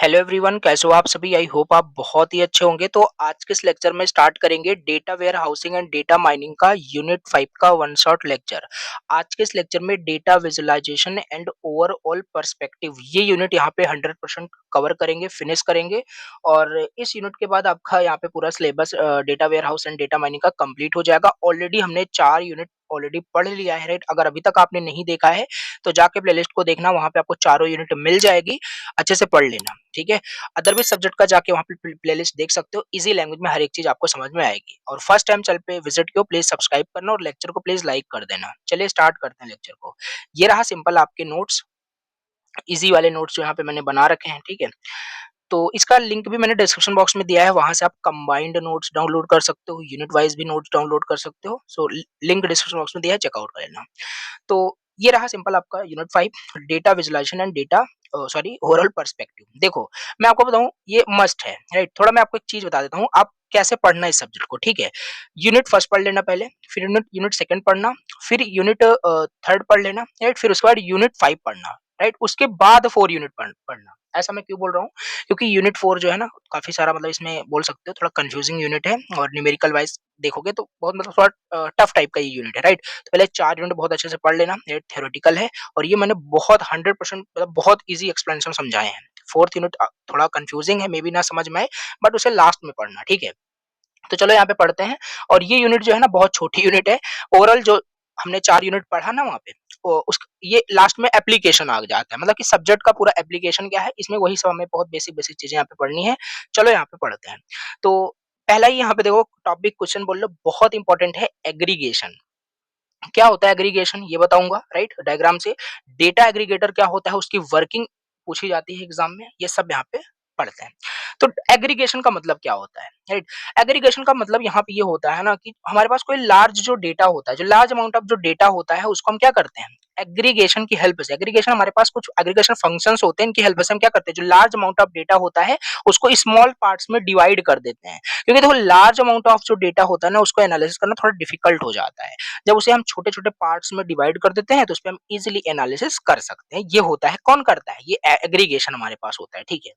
Hello everyone, कैसे हो आप सभी। आई होप आप बहुत ही अच्छे होंगे। तो आज के इस लेक्चर में स्टार्ट करेंगे data warehousing and data mining का यूनिट 5 का वन शॉट लेक्चर। आज के इस लेक्चर में data visualization and overall perspective ये यूनिट यहाँ पे 100% कवर करेंगे, फिनिश करेंगे। और इस यूनिट के बाद आपका यहाँ पे पूरा syllabus data warehouse and data mining का कंप्लीट हो जाएगा। ऑलरेडी हमने 4 यूनिट ऑलरेडी पढ़ लिया है, राइट। अगर अभी तक आपने नहीं देखा है तो जाके प्लेलिस्ट को देखना, वहां पे आपको चारों यूनिट मिल जाएगी। अच्छे से पढ़ लेना, ठीक है। अदर भी सब्जेक्ट का जाके वहाँ पे प्लेलिस्ट देख सकते हो। इजी लैंग्वेज में हर एक चीज आपको समझ में आएगी। और फर्स्ट टाइम चैनल पे विजिट किया प्लीज सब्सक्राइब करना और लेक्चर को प्लीज लाइक कर देना। चलिए स्टार्ट करते हैं लेक्चर को। ये रहा सिंपल आपके नोट्स, इजी वाले नोट्स जो यहाँ पे मैंने बना रखे हैं, ठीक है। तो इसका लिंक भी मैंने डिस्क्रिप्शन बॉक्स में दिया है, वहां से आप कंबाइंड नोट्स डाउनलोड कर सकते हो, यूनिट वाइज भी नोट्स डाउनलोड कर सकते हो। सो लिंक डिस्क्रिप्शन बॉक्स में दिया है, चेकआउट कर लेना। तो ये रहा सिंपल आपका unit 5 data visualization and data sorry overall perspective. देखो, मैं आपको बताऊं ये मस्ट है, राइट। थोड़ा मैं आपको एक चीज बता देता हूँ, आप कैसे पढ़ना है इस सब्जेक्ट को, ठीक है। यूनिट फर्स्ट पढ़ लेना पहले, फिर यूनिट यूनिट सेकंड पढ़ना, फिर यूनिट थर्ड पढ़ लेना, राइट। फिर उसके बाद यूनिट 5 पढ़ना, राइट। उसके बाद 4 यूनिट पढ़ना। ऐसा मैं क्यों बोल रहा हूँ, क्योंकि यूनिट 4 जो है ना काफी सारा, मतलब इसमें बोल सकते हो थोड़ा कंफ्यूजिंग यूनिट है, और न्यूमेरिकल वाइज देखोगे तो बहुत मतलब थोड़ा टफ टाइप का ये यूनिट है, राइट। तो पहले 4 यूनिट बहुत अच्छे से पढ़ लेना, ये थ्योरेटिकल है। और ये मैंने बहुत 100% मतलब बहुत इजी एक्सप्लेनेशन समझाए हैं। फोर्थ यूनिट थोड़ा कंफ्यूजिंग है, मे बी ना समझ में आए, बट उसे लास्ट में पढ़ना, ठीक है। तो चलो यहाँ पे पढ़ते हैं। और ये यूनिट जो है ना बहुत छोटी यूनिट है। ओवरऑल जो हमने 4 यूनिट पढ़ा ना वहाँ पे, उस ये लास्ट में एप्लीकेशन आ जाता है, मतलब कि सब्जेक्ट का पूरा एप्लीकेशन क्या है इसमें, वही सब हमें बहुत बेसिक बेसिक चीजें यहाँ पे पढ़नी है। चलो यहाँ पे पढ़ते हैं। तो पहला ही यहाँ पे देखो टॉपिक क्वेश्चन बोल लो, बहुत इंपॉर्टेंट है, एग्रीगेशन। क्या होता है एग्रीगेशन ये बताऊंगा, राइट, डायग्राम से। डेटा एग्रीगेटर क्या होता है, उसकी वर्किंग पूछी जाती है एग्जाम में, ये सब यहाँ पे पढ़ते हैं। तो एग्रीगेशन का मतलब क्या होता है, राइट। एग्रीगेशन का मतलब यहाँ पे ये होता है ना कि हमारे पास कोई लार्ज जो डेटा होता है, जो लार्ज अमाउंट ऑफ जो डेटा होता है, उसको हम क्या करते हैं, एग्रीगेशन की हेल्प से। एग्रीगेशन हमारे पास कुछ एग्रीगेशन फंक्शंस होते हैं, इनकी हेल्प से हम क्या करते हैं, जो लार्ज अमाउंट ऑफ डेटा होता है उसको स्मॉल पार्ट्स में डिवाइड कर देते हैं। क्योंकि देखो लार्ज अमाउंट ऑफ जो डेटा होता है ना, उसको एनालिसिस करना थोड़ा डिफिकल्ट हो जाता है। जब उसे हम छोटे-छोटे पार्ट्स में डिवाइड कर देते हैं तो उसपे हम इजीली एनालिसिस कर सकते हैं। ये होता है, कौन करता है, ये एग्रीगेशन हमारे पास होता है, ठीक है।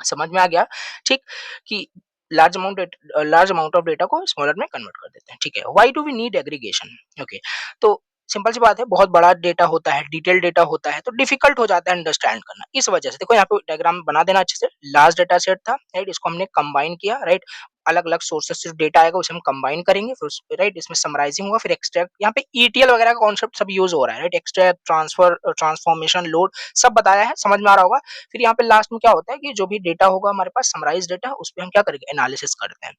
समझ में आ गया, ठीक। कि लार्ज अमाउंट ऑफ डेटा को स्मॉलर में कन्वर्ट कर देते हैं, ठीक है। Why do we need aggregation, okay. तो सिंपल सी बात है, बहुत बड़ा डेटा होता है, डिटेल डेटा होता है, तो डिफिकल्ट हो जाता है अंडरस्टैंड करना। इस वजह से देखो यहाँ पे डायग्राम बना देना अच्छे से। लार्ज डेटा सेट था, राइट, इसको हमने कंबाइन किया, राइट। अलग अलग सोर्सेस से डेटा आएगा उसे हम कंबाइन करेंगे, फिर राइट इसमें समराइजिंग होगा, फिर एक्सट्रैक्ट। यहाँ पे ईटीएल वगैरह का कॉन्सेप्ट सब यूज हो रहा है, right. Extract, transfer, transformation, load, सब बताया है, समझ में आ रहा होगा। फिर यहाँ पे लास्ट में क्या होता है कि जो भी डेटा होगा हमारे पास समराइज डेटा, उस पर हम क्या करेंगे, एनालिसिस करते हैं।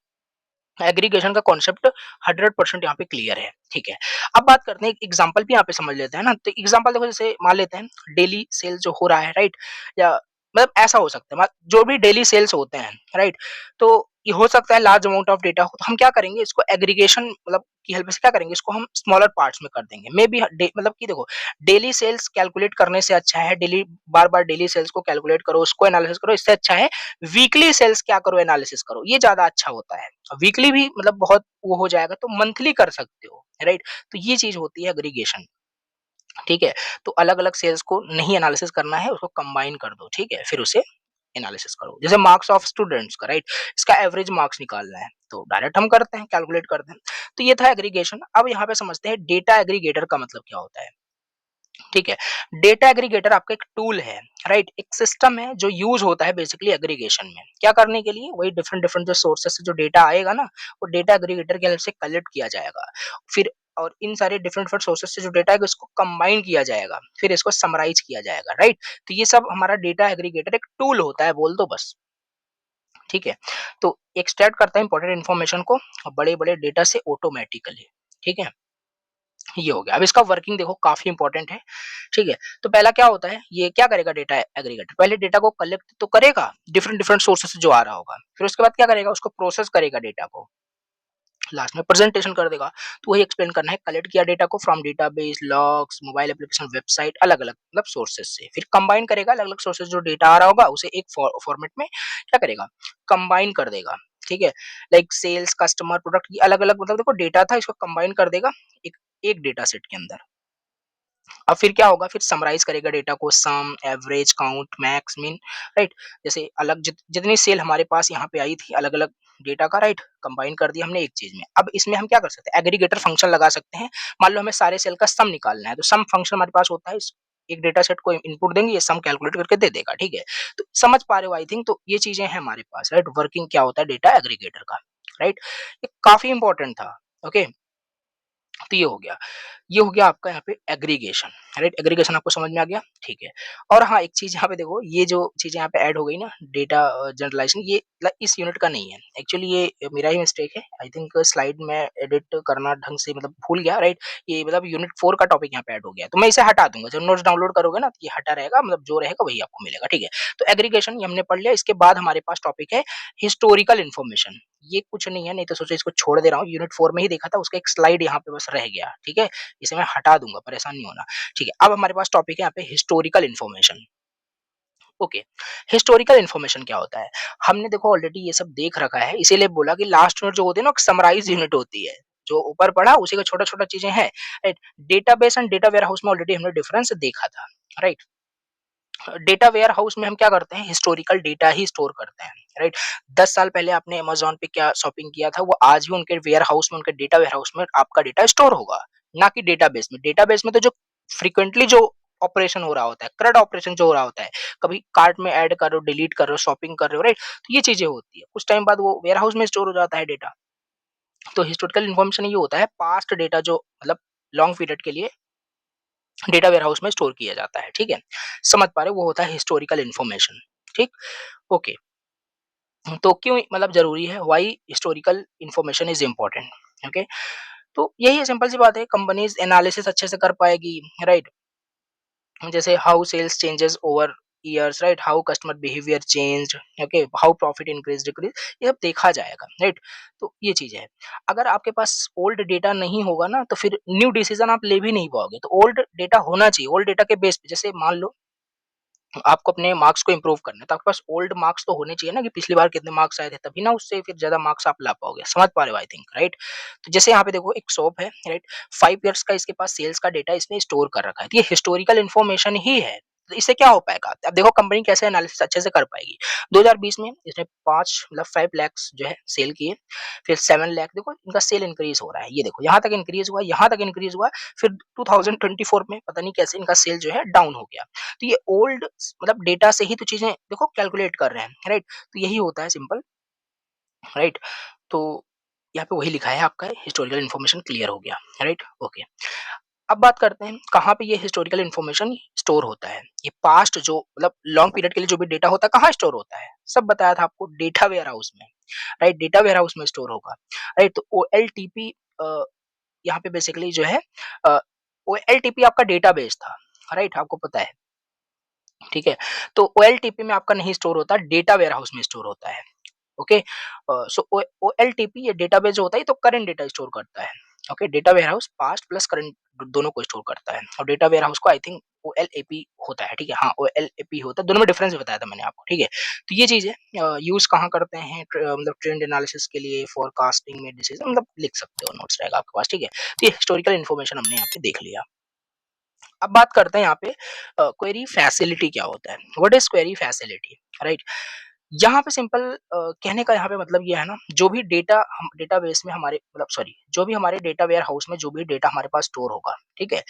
एग्रीगेशन का कॉन्सेप्ट 100% यहाँ पे क्लियर है, ठीक है। अब बात करते हैं, एक एग्जांपल भी यहाँ पे समझ लेते हैं ना। तो एग्जांपल देखो, जैसे मान लेते हैं डेली सेल जो हो रहा है, राइट। या मतलब ऐसा हो सकता है, जो भी डेली सेल्स होते हैं, राइट। तो ये हो सकता है लार्ज अमाउंट ऑफ डेटा हो, तो हम क्या करेंगे, इसको एग्रीगेशन मतलब की हेल्प से क्या करेंगे, इसको हम स्मॉलर पार्ट्स में कर देंगे। मे बी मतलब कि देखो, डेली सेल्स कैलकुलेट करने से अच्छा है, डेली बार बार डेली सेल्स को कैलकुलेट करो, उसको एनालिसिस करो, इससे अच्छा है वीकली सेल्स क्या करो, एनालिसिस करो, ये ज्यादा अच्छा होता है। वीकली भी मतलब बहुत वो हो जाएगा, तो मंथली कर सकते हो, राइट। तो ये चीज होती है एग्रीगेशन, ठीक है। तो अलग अलग सेल्स को नहीं एनालिसिस करना है, उसको कंबाइन कर दो, ठीक है, फिर उसे एनालिसिस करो। जैसे मार्क्स ऑफ स्टूडेंट्स का, राइट, इसका एवरेज मार्क्स निकालना है तो डायरेक्ट हम करते हैं, कैलकुलेट करते हैं। तो ये था एग्रीगेशन। अब यहाँ पे समझते हैं डेटा एग्रीगेटर का मतलब क्या होता है, ठीक है। डेटा एग्रीगेटर आपका एक टूल है, राइट, एक सिस्टम है जो यूज होता है बेसिकली एग्रीगेशन में। क्या करने के लिए, वही डिफरेंट डिफरेंट जो सोर्सेस से जो डेटा आएगा ना, वो डेटा एग्रीगेटर की हेल्प से कलेक्ट किया जाएगा। फिर और इन सारे डिफरेंट डिफरेंट सोर्सेस से जो डेटा है इसको कंबाइन किया जाएगा, फिर इसको समराइज किया जाएगा, राइट। तो ये सब हमारा डेटा एग्रीगेटर एक टूल होता है, बोल दो बस, ठीक है। तो एक्सट्रैक्ट करता है इंपॉर्टेंट इन्फॉर्मेशन को बड़े बड़े डेटा से ऑटोमेटिकली, ठीक है। ये हो गया। अब इसका वर्किंग देखो काफी इंपॉर्टेंट है, ठीक है। तो पहला क्या होता है, ये क्या करेगा डेटा एग्रीगेटर, पहले डेटा को कलेक्ट तो करेगा डिफरेंट डिफरेंट सोर्सेस से जो आ रहा होगा, फिर उसके बाद क्या करेगा, उसको प्रोसेस करेगा डेटा को, लास्ट में प्रेजेंटेशन कर देगा। तो वही एक्सप्लेन करना है, कलेक्ट किया डेटा को from database, logs, mobile application, website, अलग अलग मतलब सोर्सेज से, फिर कंबाइन करेगा अलग अलग सोर्सेज जो डेटा आ रहा होगा उसे एक फॉर्मेट में क्या करेगा, कंबाइन कर देगा, ठीक है। लाइक सेल्स, कस्टमर, प्रोडक्ट, ये अलग अलग मतलब देखो डेटा था, इसको कंबाइन कर देगा एक एक डेटा सेट के अंदर। अब फिर क्या होगा, फिर समराइज़ करेगा डेटा को, sum, average, count, max, mean, right? जैसे अलग जितनी सेल हमारे पास यहाँ पे आई थी अलग-अलग डेटा का, राइट? कंबाइन कर दिया हमने एक चीज़ में। अब इसमें हम क्या कर सकते हैं, एग्रीगेटर फंक्शन लगा सकते हैं। मान लो हमें सारे सेल का सम निकालना है, तो सम फंक्शन हमारे पास होता है, एक डेटा सेट को इनपुट देंगे, ये सम कैलकुलेट करके दे देगा, ठीक है? तो समझ पा रहे हो आई थिंक, तो ये चीज़ें हैं हमारे पास, राइट? वर्किंग क्या होता है डेटा एग्रीगेटर का, राइट? ये काफ़ी इंपॉर्टेंट था, ओके? तो ये हो गया आपका यहाँ पे एग्रीगेशन, राइट? एग्रीगेशन आपको समझ में आ गया? ठीक है। और हाँ, एक चीज़ यहाँ पे देखो, ये जो चीज़ें यहाँ पे ऐड हो गई ना, डेटा जनरलाइज़ेशन, ये इस यूनिट का नहीं है। एक्चुअली ये मेरा ही मिस्टेक है। आई थिंक स्लाइड में एडिट करना ढंग से मतलब भूल गया, राइट? ये मतलब यूनिट 4 का टॉपिक यहाँ पे ऐड हो गया। तो मैं इसे हटा दूँगा। जब नोट्स डाउनलोड करोगे ना, तो ये हटा रहेगा, मतलब जो रहेगा वही आपको मिलेगा, ठीक है? तो एग्रीगेशन ये हमने पढ़ लिया। इसके बाद हमारे पास टॉपिक है हिस्टोरिकल इन्फॉर्मेशन। ये कुछ नहीं है, नहीं तो सोचो इसको छोड़ दे रहा हूँ, यूनिट 4 में ही देखा था, उसका एक स्लाइड यहाँ पे बस रह गया, ठीक है? इसे मैं हटा दूँगा, परेशान नहीं होना, ठीक है? अब हमारे पास टॉपिक है यहाँ पे historical information, okay. Historical information क्या होता है? हमने देखो ऑलरेडी ये सब देख रखा है, इसीलिए बोला कि लास्ट यूनिट जो होती है ना, समराइज़ यूनिट होती है। जो ऊपर पढ़ा उसी का छोटा-छोटा चीज़ें हैं, right? Database and data warehouse में ऑलरेडी हमने डिफरेंस देखा था, राइट? डेटा वेयर हाउस में हम क्या करते हैं, हिस्टोरिकल डेटा ही स्टोर करते हैं, राइट? 10 साल पहले आपने अमेज़न पे क्या शॉपिंग किया था, वो आज भी उनके वेयर हाउस में, उनके डेटा वेयर हाउस में आपका डेटा स्टोर होगा, ना कि डेटाबेस में। डेटाबेस में तो जो फ्रीक्वेंटली जो ऑपरेशन हो रहा होता है, करंट ऑपरेशन जो हो रहा होता है, कभी कार्ट में ऐड कर रहे हो, डिलीट कर रहे हो, शॉपिंग कर रहे हो, राइट? तो ये चीज़ें होती है। कुछ टाइम बाद वो वेयर हाउस में स्टोर हो जाता है डेटा। तो हिस्टोरिकल इन्फॉर्मेशन ये होता है, पास्ट डेटा जो मतलब लॉन्ग पीरियड के लिए डेटा वेयरहाउस में स्टोर किया जाता है, ठीक है? समझ पा रहे हो, वो होता है हिस्टोरिकल इन्फॉर्मेशन, ठीक? ओके। तो क्यों मतलब ज़रूरी है? Why historical information is important, okay? तो यही है, सिंपल सी बात है, कंपनीज़ एनालिसिस अच्छे से कर पाएगी, राइट? जैसे how sales changes over years, right? How customer behaviour changed, okay? How profit increase decrease, ये सब देखा जाएगा, राइट? तो ये चीज़ है। अगर आपके पास ओल्ड डेटा नहीं होगा ना, तो फिर न्यू डिसीजन आप ले भी नहीं पाओगे। तो ओल्ड डेटा होना चाहिए। ओल्ड डेटा के बेस पे, जैसे मान लो आपको अपने मार्क्स को इम्प्रूव करना है, तो आपके पास ओल्ड मार्क्स तो होने चाहिए ना, कि पिछली बार कितने मार्क्स आए थे, तभी ना उससे फिर ज़्यादा मार्क्स आप ला पाओगे। समझ पा रहे हो आई थिंक, राइट? तो जैसे यहाँ पे देखो, एक शॉप है, राइट? 5 इयर्स का इसके पास सेल्स का डेटा इसने स्टोर कर रखा है। तो ये हिस्टोरिकल इन्फॉर्मेशन ही है। तो इससे क्या हो पाएगा? अब देखो कंपनी कैसे एनालिसिस अच्छे से कर पाएगी। 2020 में इसने 5 मतलब 5 लैक्स जो है सेल किए, फिर 7 लाख, देखो इनका सेल इंक्रीज़ हो रहा है। ये देखो यहाँ तक इंक्रीज़ हुआ, यहाँ तक इंक्रीज़ हुआ, फिर 2024 में पता नहीं कैसे इनका सेल जो है डाउन हो गया। तो ये ओल्ड मतलब डेटा से ही तो चीज़ें देखो कैलकुलेट कर रहे हैं, राइट? तो यही होता है सिंपल, राइट? तो यहाँ पे वही लिखा है, आपका हिस्टोरिकल इन्फॉर्मेशन क्लियर हो गया, राइट? ओके। अब बात करते हैं कहाँ पे ये हिस्टोरिकल इन्फॉर्मेशन स्टोर होता है। ये पास्ट जो मतलब लॉन्ग पीरियड के लिए जो भी डेटा होता है, कहाँ स्टोर होता है? सब बताया था आपको, डेटा वेयर हाउस में, राइट? डेटा वेयर हाउस में स्टोर होगा, राइट? तो ओएलटीपी यहाँ पे बेसिकली जो है अ, ओएलटीपी आपका डेटाबेस था, राइट? आपको पता है, ठीक है? तो ओएलटीपी में आपका नहीं स्टोर होता, डेटा वेयर हाउस में स्टोर होता है। ओके। सो ओएलटीपी ये डेटाबेस जो होता है, ये तो करंट डेटा स्टोर करता है। Okay, data warehouse past plus current दोनों को स्टोर करता है, और डेटा वेयरहाउस को आई थिंक ओएलएपी होता है, ठीक है? हाँ, ओएलएपी होता है, दोनों में डिफरेंस भी बताया था मैंने आपको, ठीक है? तो ये चीज़ है, यूज़ कहाँ करते हैं, मतलब ट्रेंड एनालिसिस के लिए, फोरकास्टिंग में, डिसीजन, मतलब लिख सकते हो, नोट्स रहेगा आपके पास, ठीक है? तो ये हिस्टोरिकल इन्फॉर्मेशन हमने यहाँ पे देख लिया। अब बात करते हैं यहाँ पे क्वेरी फैसिलिटी क्या होता है? What is query facility, right? यहाँ पे सिंपल कहने का यहाँ पे मतलब ये है ना, जो भी डेटा हम डेटाबेस में हमारे मतलब सॉरी, जो भी हमारे डेटा वेयर हाउस में जो भी डेटा हमारे पास स्टोर होगा, ठीक है?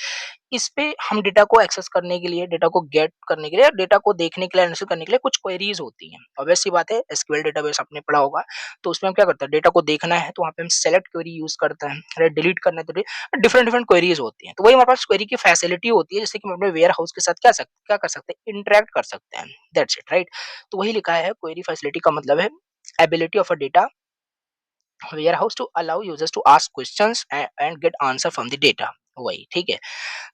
इस पे हम डेटा को एक्सेस करने के लिए, डेटा को गेट करने के लिए, डेटा को देखने के लिए, एनालिसिस करने के लिए कुछ क्वेरीज़ होती हैं। ऑब्वियस सी बात है, एसक्यूएल डेटाबेस आपने पढ़ा होगा, तो उसमें हम क्या करते हैं, डेटा को देखना है तो वहाँ पे हम सेलेक्ट क्वेरी यूज़ करते हैं, राइट? डिलीट करना है तो डिफरेंट डिफरेंट क्वेरीज़ होती हैं। तो वही हमारे पास क्वेरी की फैसिलिटी होती है, जिससे कि हम अपने वेयर हाउस के साथ क्या कर सकते हैं, इंटरैक्ट कर सकते हैं। That's it, right? तो वही लिखा है, क्वेरी फैसिलिटी का मतलब है ability of a data warehouse to allow users to ask questions and get answer from the data, वही ठीक है।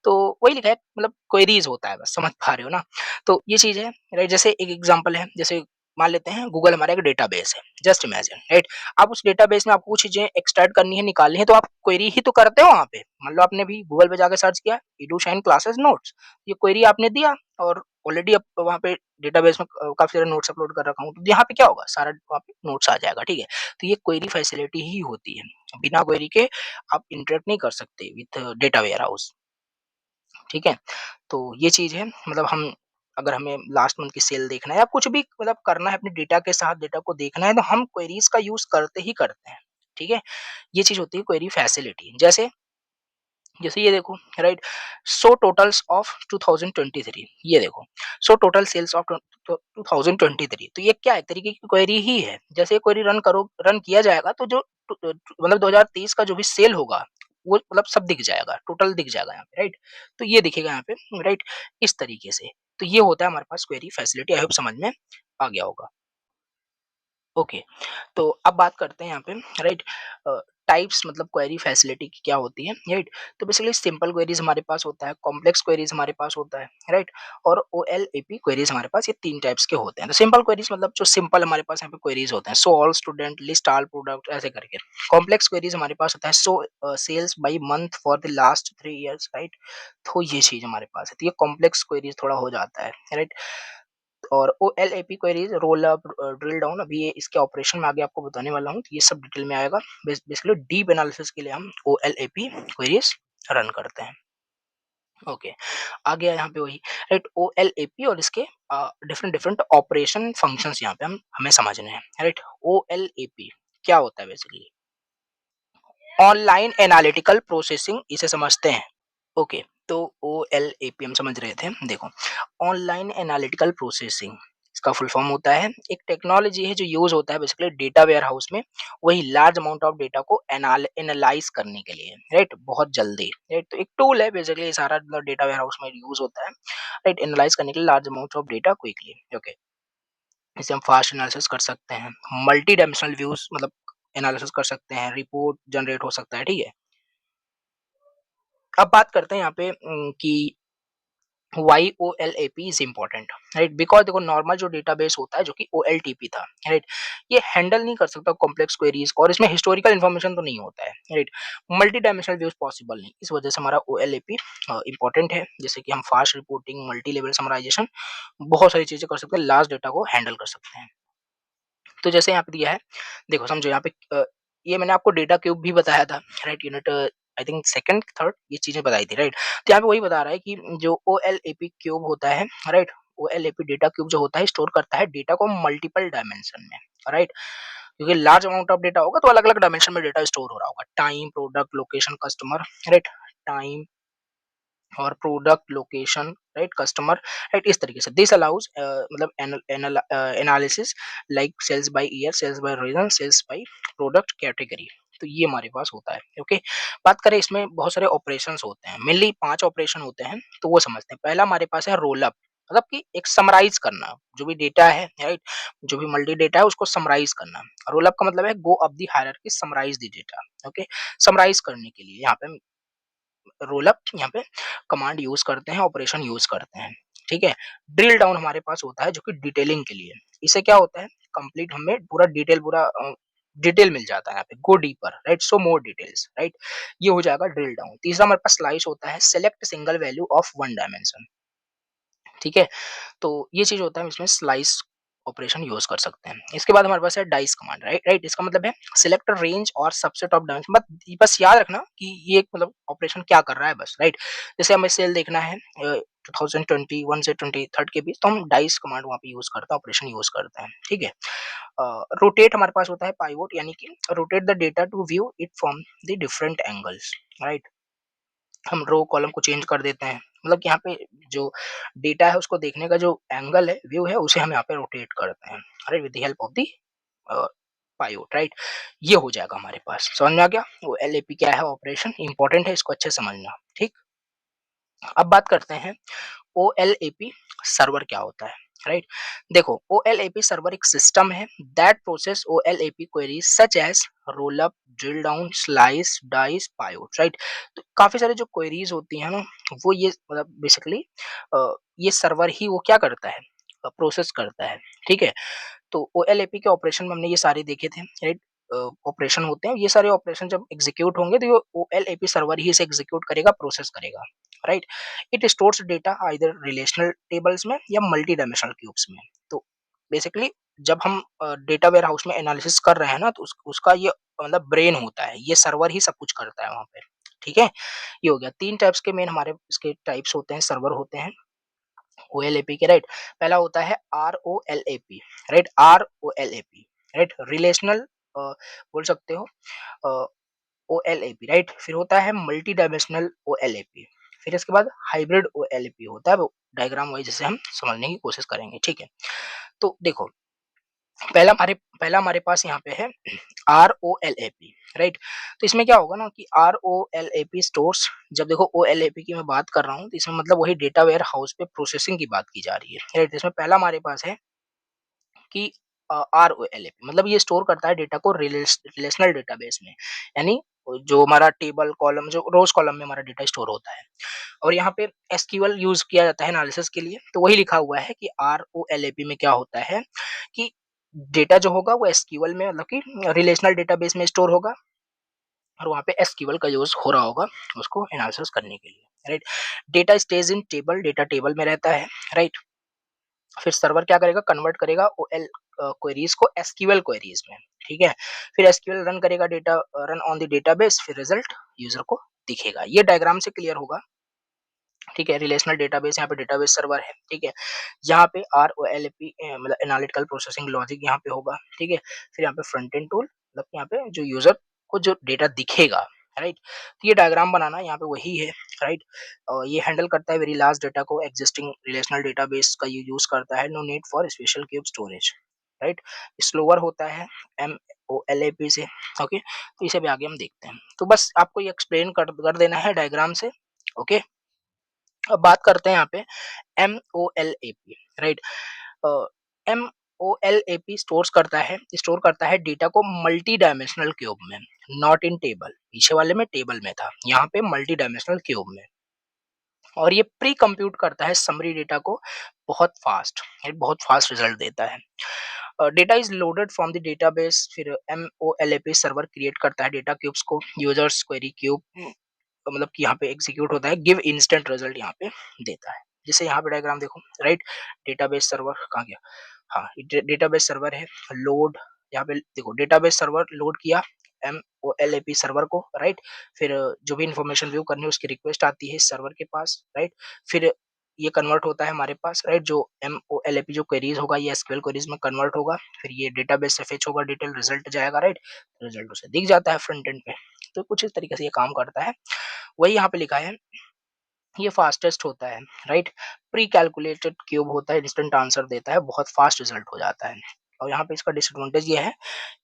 तो वही लिखा है, मतलब क्वेरीज होता है, बस समझ पा रहे हो ना? तो ये चीज है, राइट? जैसे एक एग्जांपल है, जैसे मान लेते हैं गूगल हमारा एक डेटाबेस है, जस्ट इमेजिन, राइट? आप उस डेटाबेस में आपको कुछ चीजें एक्सट्रैक्ट करनी है, निकालनी है, तो आप क्वेरी ही तो करते हो वहां पे। मान लो आपने भी गूगल पे जाकर सर्च किया edu shine classes notes, ये क्वेरी आपने दिया, और ऑलरेडी अब वहाँ पे डेटाबेस में काफी सारे नोट्स अपलोड कर रखा हूँ, तो यहाँ पे क्या होगा, सारा वहाँ पे नोट्स आ जाएगा, ठीक है? तो ये क्वेरी फैसिलिटी ही होती है। बिना क्वेरी के आप इंटरेक्ट नहीं कर सकते विथ डेटा वेयर हाउस, ठीक है? तो ये चीज़ है, मतलब हम अगर हमें लास्ट मंथ की सेल देखना है या कुछ भी मतलब करना है अपने डेटा के साथ, डेटा को देखना है, तो हम क्वेरीज़ का यूज़ करते ही करते हैं, ठीक है? ये चीज़ होती है क्वेरी फैसिलिटी। जैसे जैसे ये देखो, राइट, सो टोटल्स ऑफ 2023, ये देखो, सो टोटल सेल्स ऑफ 2023, तो ये क्या है, एक तरीके की क्वेरी ही है। जैसे क्वेरी रन किया जाएगा तो जो मतलब 2023 का जो भी सेल होगा वो मतलब सब दिख जाएगा, टोटल दिख जाएगा यहाँ पे, राइट। तो ये दिखेगा यहाँ पे, राइट, इस तरीके से। तो ये होता है हमारे पास क्वेरी फैसिलिटी। आई होप समझ में आ गया होगा। ओके, तो अब बात करते हैं यहाँ पे, राइट, टाइप्स, मतलब क्वेरी फैसिलिटी की क्या होती है, राइट। तो बेसिकली सिंपल क्वेरीज हमारे पास होता है, कॉम्प्लेक्स क्वेरीज हमारे पास होता है, राइट, और ओएलएपी क्वेरीज हमारे पास, ये तीन टाइप्स के होते हैं। तो सिंपल क्वेरीज मतलब जो सिंपल हमारे पास यहाँ पे क्वेरीज होते हैं, so all student, list all product, ऐसे करके। कॉम्प्लेक्स क्वेरीज हमारे पास होता है, so sales by month for the last 3 years, right. तो ये चीज हमारे पास है, तो ये कॉम्प्लेक्स क्वेरीज थोड़ा हो जाता है, राइट। और OLAP queries, roll up, drill down, अभी ये इसके ऑपरेशन में आगे आपको बताने वाला हूँ, तो ये सब डिटेल में आएगा। बेसिकली डीप एनालिसिस के लिए हम ओएलएपी क्वेरीज रन करते हैं। ओके, आ गया यहाँ पे वही, राइट, ओएलएपी और इसके डिफरेंट डिफरेंट ऑपरेशन फंक्शंस यहाँ पे हम हमें समझने हैं, राइट। ओएलएपी क्या होता है बेसिकली? ऑनलाइन एनालिटिकल प्रोसेसिंग, इसे समझते हैं। ओके, तो ओएलएपी हम समझ रहे थे। देखो, ऑनलाइन एनालिटिकल प्रोसेसिंग, इसका फुल फॉर्म होता है, एक टेक्नोलॉजी है जो यूज होता है बेसिकली डेटा वेयर हाउस में, वही लार्ज अमाउंट ऑफ डेटा को एनालाइज करने के लिए, राइट, बहुत जल्दी, राइट। तो एक टूल है बेसिकली, सारा मतलब डेटा वेयर हाउस में यूज होता है, राइट, एनालाइज करने के लिए large amount of data quickly. Okay, इसे हम फास्ट एनालिसिस कर सकते हैं, मल्टी डायमेंशनल व्यूज मतलब एनालिसिस कर सकते हैं, रिपोर्ट जनरेट हो सकता है, ठीक है। अब बात करते हैं यहाँ पे कि why O L A P is important, right, because देखो नॉर्मल जो डेटाबेस होता है जो कि ओ एल टी पी था, राइट, ये हैंडल नहीं कर सकता कॉम्प्लेक्स क्वेरीज, और इसमें हिस्टोरिकल इन्फॉर्मेशन तो नहीं होता है, right, multi dimensional views possible नहीं, इस वजह से हमारा O L A P important है। जैसे कि हम fast reporting, multi level summarization, बहुत सारी चीजें कर सकते हैं, लार्ज डेटा को हैंडल कर सकते हैं। तो जैसे यहाँ पे दिया है, देखो समझो यहाँ पे ये मैंने आपको डेटा क्यूब भी बताया था, right, unit I think second third, ये चीजें बताई थी, राइट। तो यहाँ पे वही बता रहा है कि जो O L A P cube होता है, right, O L A P data cube जो होता है स्टोर करता है डेटा को मल्टीपल डायमेंशन में, राइट, क्योंकि लार्ज अमाउंट ऑफ डेटा होगा तो अलग अलग डायमेंशन में डेटा स्टोर हो रहा होगा, time, product, location, customer, right, time और product, location, right, customer, right, इस तरीके से दिस अलाउज मतलब analysis like sales by year, sales by region, sales by product category. तो ये हमारे पास होता है। ओके, बात करें इसमें बहुत सारे ऑपरेशंस होते हैं, मेनली 5 ऑपरेशन होते हैं, तो वो समझते हैं। पहला हमारे पास है रोल अप, मतलब कि एक समराइज करना, जो भी डेटा है, राइट, जो भी मल्टी डेटा है उसको समराइज करना। रोल अप का मतलब है go up the hierarchy, summarize the data. Okay, summarize करने के लिए यहाँ पे रोल अप, यहाँ पे कमांड यूज करते हैं, ऑपरेशन यूज करते हैं, ठीक है। ड्रिल डाउन हमारे पास होता है जो कि डिटेलिंग के लिए, इसे क्या होता है, कंप्लीट हमें पूरा डिटेल, पूरा डिटेल मिल जाता है यहाँ पे, गो डीपर, राइट, सो मोर डिटेल्स, राइट, ये हो जाएगा ड्रिल डाउन। तीसरा हमारे पास स्लाइस होता है, select single value of one dimension, ठीक है। तो ये चीज़ होता है, हम इसमें स्लाइस ऑपरेशन यूज़ कर सकते हैं। इसके बाद हमारे पास है डाइस कमांड, राइट, इसका मतलब है सिलेक्ट रेंज और सबसेट ऑफ डायमेंशन, बस याद रखना कि ये एक मतलब ऑपरेशन क्या कर रहा है बस, राइट। जैसे हमें सेल देखना है 2021 से 23 के बीच, तो हम डाइस कमांड वहाँ पे यूज़ करते हैं, ऑपरेशन यूज़ करते हैं, ठीक है। रोटेट हमारे पास होता है पाइवोट, यानी कि rotate the data to view it from the different angles, right, हम रो कॉलम को चेंज कर देते हैं, मतलब कि यहाँ पे जो डेटा है उसको देखने का जो एंगल है, व्यू है, उसे हम यहाँ पे रोटेट करते हैं, right, with the help of the पायोट, right. ये हो जाएगा हमारे पास, समझ में आ गया। वो एलएपी क्या है, ऑपरेशन इंपॉर्टेंट है, इसको अच्छे से समझना, ठीक। अब बात करते हैं ओएलएपी सर्वर क्या होता है, राइट। देखो, ओएलएपी सर्वर एक सिस्टम है that process OLAP queries such as roll up, drill down, slice, dice, pivot, right. तो काफी सारी जो क्वेरीज होती है ना, वो ये मतलब बेसिकली ये सर्वर ही वो क्या करता है, प्रोसेस करता है, ठीक है। तो ओएलएपी के ऑपरेशन में हमने ये सारे देखे थे, राइट, ऑपरेशन होते हैं, ये सारे ऑपरेशन जब एग्जीक्यूट होंगे तो ये ओएलएपी सर्वर ही इसे एग्जीक्यूट करेगा, प्रोसेस करेगा, right. It stores data either relational tables में या मल्टी डायमेंशनल क्यूब्स में। तो बेसिकली जब हम डेटा वेयर हाउस में एनालिसिस कर रहे हैं ना, तो उसका ये मतलब ब्रेन होता है, ये सर्वर ही सब कुछ करता है वहाँ पे, ठीक है? ये हो गया 3 टाइप्स के मेन हमारे इसके टाइप्स होते हैं, सर्वर होते हैं ओएलएपी के, राइट? पहला होता है आरओएलएपी, राइट? आरओएलएपी, राइट? रिलेशनल बोल सकते हो अ, ओएलएपी, राइट? फिर होता है मल्टी डायमेंशनल ओएलएपी, फिर इसके बाद हाइब्रिड ओएलएपी होता है, वो डायग्राम वाइज जिसे हम समझने की कोशिश करेंगे, ठीक है? तो देखो, पहला हमारे पास यहाँ पे है आरओएलएपी, राइट? तो इसमें क्या होगा ना कि आरओएलएपी स्टोर्स, जब देखो ओएलएपी की मैं बात कर रहा हूँ, तो इसमें मतलब वही डेटा वेयर हाउस पे प्रोसेसिंग की बात की जा रही है, राइट? इसमें पहला हमारे पास है कि आरओएलएपी मतलब ये स्टोर करता है डेटा को रिलेशनल डेटाबेस में, यानी जो हमारा टेबल कॉलम, जो रोज कॉलम में हमारा डेटा स्टोर होता है, और यहाँ पे एसक्यूएल यूज किया जाता है एनालिसिस के लिए। तो वही लिखा हुआ है कि आरओएलएपी में क्या होता है कि डेटा जो होगा वो एसक्यूएल में, मतलब कि रिलेशनल डेटाबेस में स्टोर होगा, और वहाँ पे एसक्यूएल का यूज हो रहा होगा उसको एनालिसिस करने के लिए, राइट? डेटा स्टेज इन टेबल, डेटा टेबल में रहता है, राइट? फिर सर्वर क्या करेगा, कन्वर्ट करेगा ओएल क्वेरीज को एसक्यूएल क्वेरीज में, ठीक है? फिर एसक्यूएल रन करेगा, data run on the database, फिर रिजल्ट यूजर को दिखेगा। ये डायग्राम से क्लियर होगा, ठीक है? रिलेशनल डेटाबेस, यहाँ पे डेटाबेस सर्वर है, ठीक है? यहाँ पे आरओएलपी मतलब एनालिटिकल प्रोसेसिंग लॉजिक यहाँ पे होगा, ठीक है? फिर यहाँ पे फ्रंट एंड टूल, मतलब यहाँ पे जो यूजर को जो डेटा दिखेगा, राइट? तो ये डायग्राम बनाना यहाँ पे वही है, राइट? ये हैंडल करता है वेरी लार्ज डेटा को, एग्जिस्टिंग रिलेशनल डेटाबेस का ये यूज करता है, no need for special cube storage, right? Slower होता है एमओएलएपी से, ओके? तो इसे भी आगे हम देखते हैं। तो बस आपको ये एक्सप्लेन कर देना है डायग्राम से, ओके? अब बात करते हैं यहाँ पे एमओएलएपी, राइट? एमओएलएपी स्टोर करता है डेटा को मल्टी डायमेंशनल क्यूब में, नॉट इन टेबल। पीछे वाले में टेबल में था, यहाँ पे मल्टी डायमेंशनल क्यूब में, और ये प्री कंप्यूट करता है समरी डेटा को बहुत फास्ट, ये बहुत फास्ट रिजल्ट देता है। Data is loaded from the database, फिर एमओएलएपी सर्वर क्रिएट करता है डेटा क्यूब्स को, यूजर्स क्वेरी क्यूब मतलब कि यहाँ पे एग्जीक्यूट होता है, गिव इंस्टेंट रिजल्ट यहाँ पे देता है। जैसे यहाँ पे डायग्राम देखो, राइट? डेटाबेस सर्वर कहाँ गया? हाँ, डेटाबेस सर्वर है, लोड, यहाँ पे देखो डेटाबेस सर्वर लोड किया एमओएलएपी सर्वर को, राइट? फिर जो भी इंफॉर्मेशन व्यू करनी है उसकी रिक्वेस्ट आती है सर्वर के पास, राइट? फिर ये कन्वर्ट होता है हमारे पास, राइट? जो एमओएलएपी जो क्वेरीज होगा ये एसक्यूएल क्वेरीज में कन्वर्ट होगा, फिर ये डेटाबेस से फेच होगा, डिटेल रिजल्ट जाएगा, राइट? रिजल्ट उसे दिख जाता है फ्रंट एंड पे। तो कुछ इस तरीके से ये काम करता है। वही यहाँ पे लिखा है, ये फास्टेस्ट होता है, राइट? प्री कैलकुलेटेड क्यूब होता है, इंस्टेंट आंसर देता है, बहुत फास्ट रिजल्ट हो जाता है। और यहाँ पे इसका डिसएडवांटेज ये है,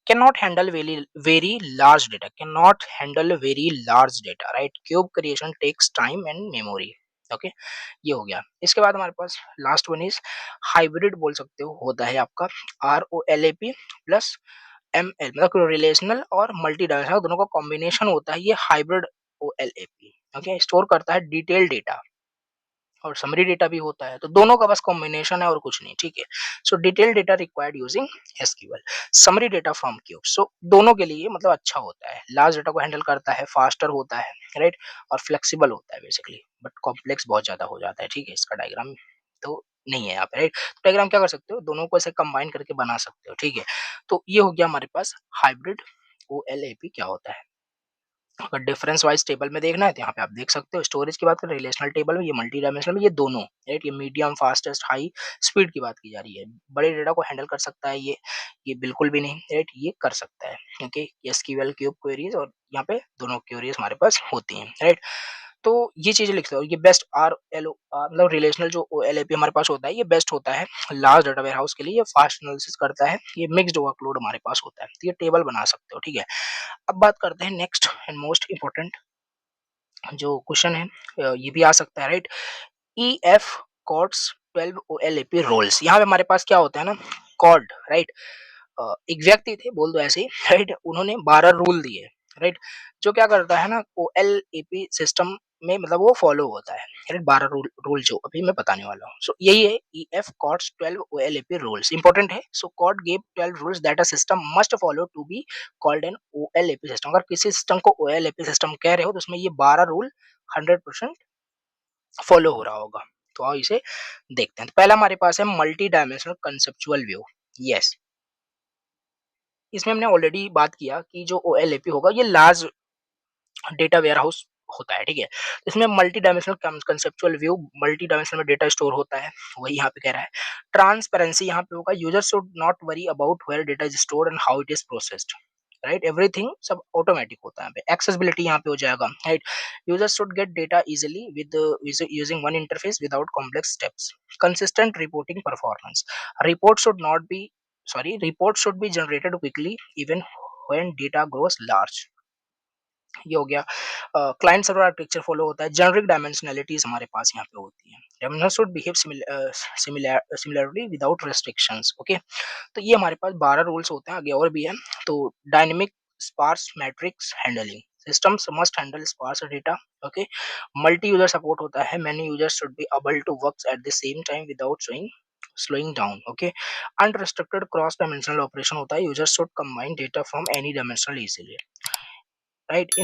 can not handle very very large data, can not handle very large data, right? Cube creation takes time and memory, okay? ये हो गया। इसके बाद हमारे पास लास्ट वन इज हाइब्रिड बोल सकते हो, होता है आपका आरओएलएपी प्लस एमएल, मतलब रिलेशनल और मल्टी डायमेंशनल दोनों का कॉम्बिनेशन होता है ये हाइब्रिड ओएलएपी, ओके? स्टोर करता है डिटेल डेटा और समरी डेटा भी होता है, तो दोनों का बस कॉम्बिनेशन है और कुछ नहीं, ठीक है? So detail data required using SQL, summary data from cube, so दोनों के लिए मतलब अच्छा होता है, लार्ज डेटा को हैंडल करता है, फास्टर होता है, राइट? और फ्लेक्सिबल होता है बेसिकली, बट कॉम्प्लेक्स बहुत ज्यादा हो जाता है, ठीक है? इसका डायग्राम तो नहीं है यहाँ पे, राइट? तो डायग्राम क्या कर सकते हो, दोनों को ऐसे कंबाइन करके बना सकते हो, ठीक है? तो ये हो गया हमारे पास हाइब्रिड ओएलएपी क्या होता है। अगर डिफरेंस वाइज टेबल में देखना है तो यहाँ पे आप देख सकते हो। स्टोरेज की बात करें रिलेशनल टेबल में, ये मल्टी डायमेंशनल में, ये दोनों, राइट? ये मीडियम, फास्टेस्ट, हाई स्पीड की बात की जा रही है। बड़े डेटा को हैंडल कर सकता है ये बिल्कुल भी नहीं, राइट? ये कर सकता है, ओके? एसक्यूएल क्यूब क्वेरीज, और यहाँ पे दोनों क्वेरीज हमारे पास होती हैं, राइट? तो ये चीजें लिखते हो, ये बेस्ट आर एल मतलब रिलेशनल जो ओएलएपी हमारे पास होता है ये बेस्ट होता है लार्ज डाटा वेयर हाउस के लिए, ये फास्ट एनालिसिस करता है, ये मिक्स्ड वर्कलोड हमारे पास होता है, तो ये टेबल बना सकते हो, ठीक है? अब बात करते हैं नेक्स्ट एंड मोस्ट इंपॉर्टेंट जो क्वेश्चन है, ये भी आ सकता है, right? E F Codd's 12 OLAP rules, यहाँ पे हमारे पास क्या होता है ना, कॉर्ड, राइट? एक व्यक्ति थे, बोल दो ऐसे ही, राइट? उन्होंने 12 रूल दिए, राइट? जो क्या करता है ना ओएलएपी सिस्टम में, मतलब वो फॉलो होता है, राइट? 12 रूल रूल जो अभी मैं बताने वाला हूँ, सो यही है E F Codd's 12 OLAP rules, important है। So Codd gave 12 rules that a system must follow to be called an OLAP system. अगर किसी सिस्टम को ओएलएपी सिस्टम कह रहे हो तो उसमें ये 12 रूल 100% फॉलो हो रहा होगा। तो आओ इसे देखते हैं। तो पहला हमारे पास है multi dimensional conceptual view. Yes, इसमें हमने ऑलरेडी बात किया कि जो ओएलएपी होगा ये लार्ज डेटा वेयर हाउस होता है, ठीक है? इसमें multi dimensional conceptual view, multi dimensional में डेटा स्टोर होता है, वही यहाँ पे कह रहा है। ट्रांसपेरेंसी यहाँ पे होगा, user should not worry about where data is stored and how it is processed, right? Everything सब ऑटोमेटिक होता है यहाँ पे। एक्सेसिबिलिटी यहाँ पे हो जाएगा, right? Users should get data easily with using one interface without complex steps. Consistent reporting performance, report should not be report should be generated quickly even when data grows large। ये हो गया। Client server architecture follow होता है। Generic डायमेंशनलिटीज हमारे पास यहाँ पे होती है। Dimension should behave similarly without restrictions, okay? तो ये हमारे पास 12 रूल्स होते हैं, आगे और भी है। तो dynamic sparse matrix handling, systems must handle sparse data, okay? Multi user support होता है, many users should be able to work at the same time without slowing down, okay? Unrestricted cross dimensional operation होता है, users should combine data from any dimensional easily, right?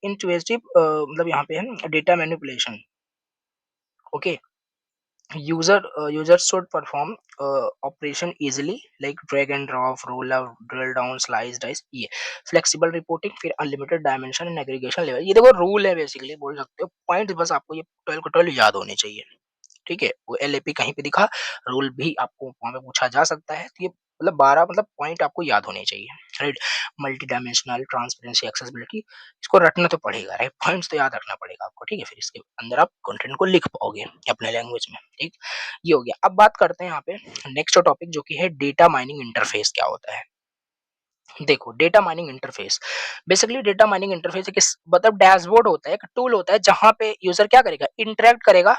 Intuitive मतलब यहाँ पे है data manipulation, okay? Users should perform operation easily like drag and drop, roll up, drill down, slice, dice, ये flexible reporting, फिर unlimited dimension and aggregation level। ये देखो rule है, basically बोल सकते हो पॉइंट, बस आपको ये 12 को 12 याद होने चाहिए, ठीक है? वो एलएपी कहीं पे दिखा, रूल भी आपको वहाँ पे पूछा जा सकता है, तो ये मतलब 12 मतलब पॉइंट आपको याद होने चाहिए, right? Multi dimensional, transparency, accessibility, इसको रटना तो पड़ेगा, राइट? पॉइंट्स तो याद रखना पड़ेगा आपको, ठीक है? फिर इसके अंदर आप कंटेंट को लिख पाओगे अपने लैंग्वेज में, ठीक? ये हो गया। अब बात करते हैं यहाँ पे नेक्स्ट टॉपिक, जो कि है डेटा माइनिंग इंटरफेस क्या होता है। देखो, data mining interface, basically data mining interface एक मतलब डैशबोर्ड होता है, एक टूल होता है जहां पे यूजर क्या करेगा, इंटरेक्ट करेगा